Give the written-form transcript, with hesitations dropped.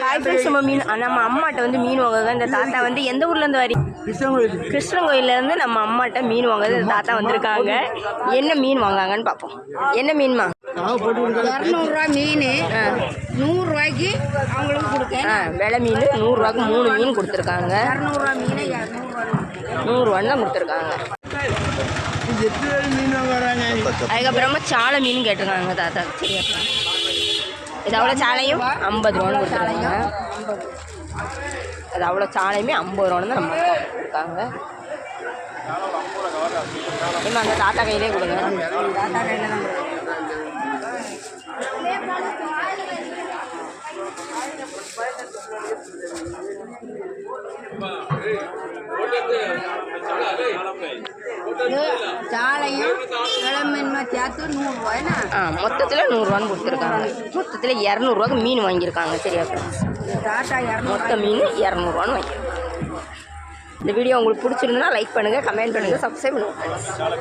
Hi friends, நம்ம அம்மாட்ட வந்து மீன் வாங்குங்க. இந்த தாத்தா வந்து எந்த ஊர்லேருந்து வரி? கிருஷ்ணங்கோயிலேருந்து நம்ம அம்மாட்ட மீன் வாங்குறது இந்த தாத்தா வந்திருக்காங்க. என்ன மீன் வாங்காங்கன்னு பார்ப்போம். என்ன மீன்மா? 200 மீன் 100 அவங்களுக்கு கொடுத்தேன். விலை மீன் 100 3 மீன் கொடுத்துருக்காங்க. 200 மீனை 100 தான் கொடுத்துருக்காங்க. அதுக்கப்புறமா சாலை மீன் கேட்டிருக்காங்க தாத்தா. சரியா, இது அவ்வளோ சாலையும் 50 ரூபான்னு கொடுத்துருக்காங்க. அது அவ்வளோ சாலையுமே 50 ரூபான்னு தான் நம்ம அப்பா கொடுத்துருக்காங்க. இன்னும் அந்த தாத்தா கையிலே கொடுங்க. தாத்தா கையில் தான் சாலையும் கிளம்பா சேர்த்து 100 ரூபாய்னா மொத்தத்தில் 100 ரூபான்னு கொடுத்துருக்காங்க. மொத்தத்தில் 200 ரூபாய்க்கு மீன் வாங்கியிருக்காங்க. சரியா ஃப்ரெண்ட்ஸ், டாட்டா மொத்த மீன் 200 ரூபான்னு வாங்கியிருக்காங்க. இந்த வீடியோ உங்களுக்கு பிடிச்சிருந்தா லைக் பண்ணுங்கள், கமெண்ட் பண்ணுங்கள், சப்ஸ்கிரைப் பண்ணுங்கள்.